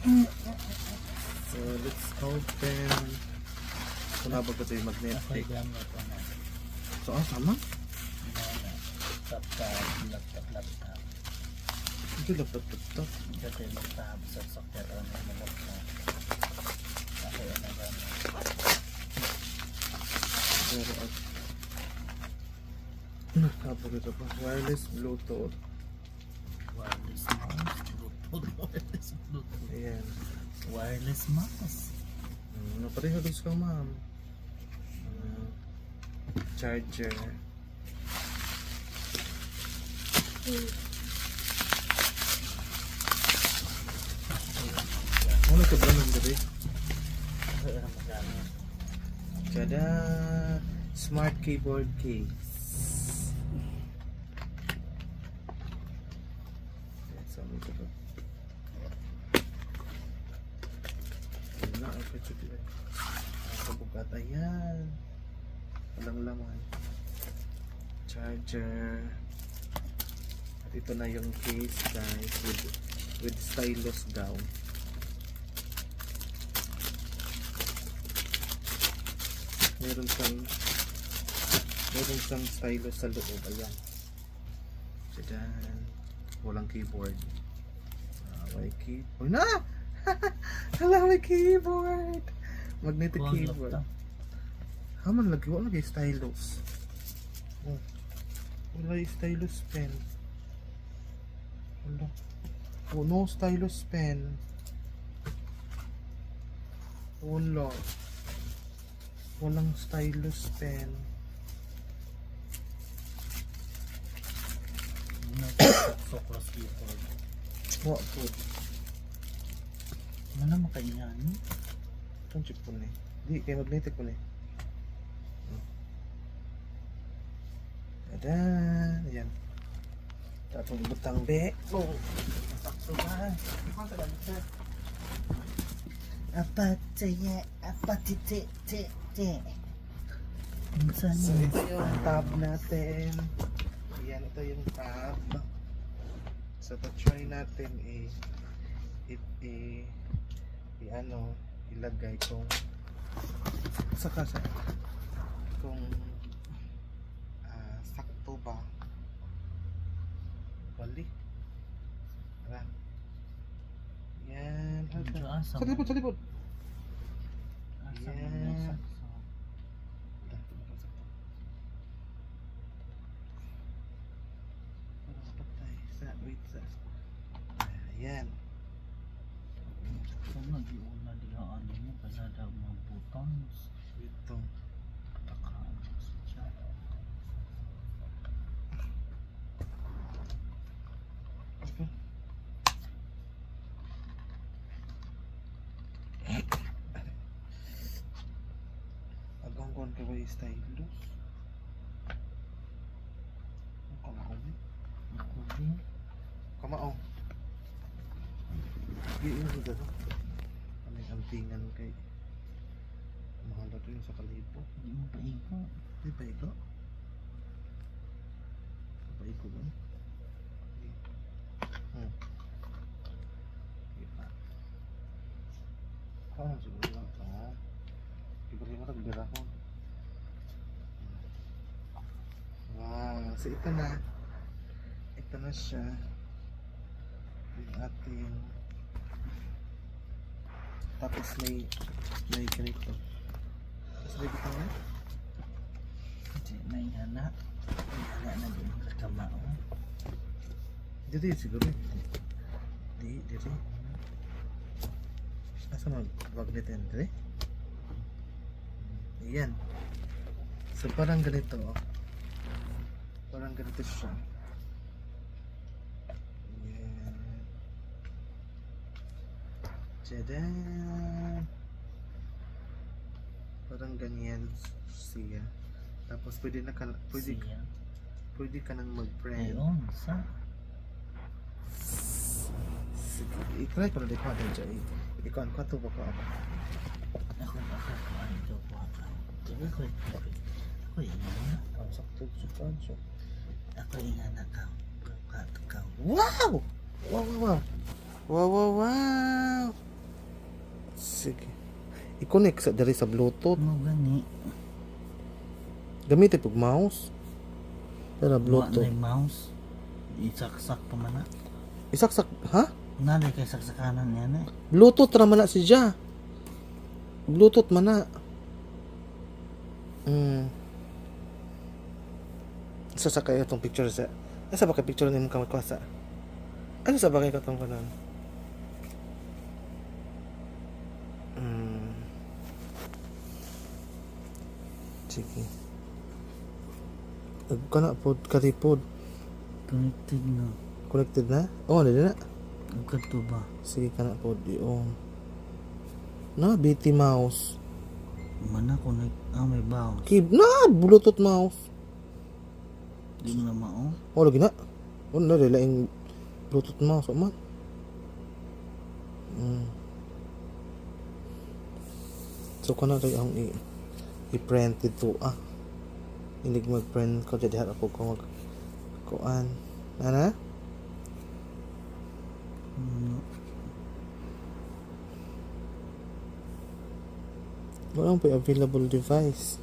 So let's open. Kunabag ko ito yung Ako'y magnetic. gamit ko na. So sama? Laptop. Ito laptop. Kasi magpahabsok sa pero na laptop. Ako yung nagamit. Pero at nakapag ito pa. Wireless Bluetooth. Wireless mouse. Bluetooth. Ayan. Wireless mouse. Napareho doon ka ma'am. Charger. Ano ka ba nang gabi? Ako yung nagamit. Kada smart keyboard case. Saan mo ito ba? Wala ang kachupin. Kabugat. Ayan. Walang laman. Charger. At ito na yung case guys with stylus gown. Meron siyang stylus sa loob. Ayan. Diyan. Walang keyboard. May keyboard. Na! Hala, may keyboard! Magnetic keyboard. Haman lagi. Wala lagi stylus. Oh. Wala yung stylus pen. Wala. Oh, no stylus pen. Wala. Walang stylus pen. Focus keyboard. What po? Ano naman kainan? Itong chip po na eh. Di, kaya magnetic po na eh. Tada! Ayan. Tapos butang be. Oh! Sakto ba? Apa teye, apa tite. So ito yung tab natin. Ayan, ito yung tab. So try natin ilagay kung kung sakto ba. Bali. Tara. Yan. Sa libod. Yan. Ayan. Kung nag-iuna dihaan mo, kaya daw mga buttons. Ito. Takaan siya. Okay. Agangkuhan ka ba yung stylus? Kamaong. Ako din. Kamaong. Giin ko dito. Ano yung ampingan kay mahal na rin sa kalibo. Hindi mo pa ikaw. Di ba ito? Ba ito ba? Diba? Siguro lang ito ha. Iba-iba nagbira ko. Wow, so ito na. Ito na siya. Yung ating tapos may ganito. Tapos may bitaw na. Kasi may hana. May hana na din kakamao. Dito yun siguro. Dito. Asa mag-magnet yan? Dito. Ayan. So parang ganito. Parang ganito siya. Tadaan! Parang ganyan siya. Tapos pwede ka nang mag-print. Ayun, sa? Sige, i-try ko na dito natin dyan. Ikaw, ano ka ito ba ka ako? Ako, ano ito po ako. Ako, ingana. Ang sakto. Ako, ingana ka. Wow! Wow! Sige. I-connect sa diri sa Bluetooth. Ano gani? Gamitin pag mouse. Tara Bluetooth. Wala na yung mouse. Isaksak pa man na. Isaksak, ha? Nalay kay saksakanan yan eh. Bluetooth ra man na siya. Bluetooth man na. Isa sa kayo itong picture sa... Asa ba kay picture ni mo kamakasa? Ano sa bagay ka itong kanan? Sige. Kana pod, karipod. Connected na. Connected na? Oo, na na. Agad to ba? Sige ka na pod. I-on. Na, BT mouse. Mana connect. May bounce. Kib na, Bluetooth mouse. Di mo na mao. Oh, lagi na. Oh, na, laing Bluetooth mouse. Oh, man. So, kana rin ang i-print ito. Inig mag-print ko. Jadi harap ko kung mag-kuan. Nana? Walang pa available device.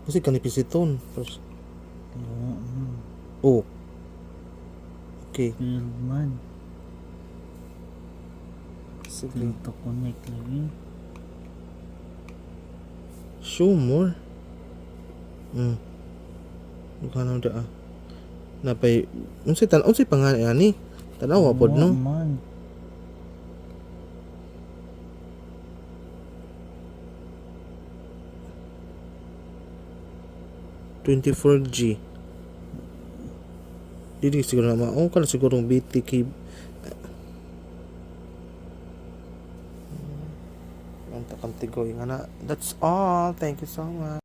Kasi kanipisiton. First. Oh. Okay. Field man. Sige. Field to connect lagi. Show more. Bukan ada. Napay unsay pangalan ani? Tanawa pod no. Man. $24G. Dili siguro na mao kana siguro BTK. Ang takantigoy nga na. That's all. Thank you so much.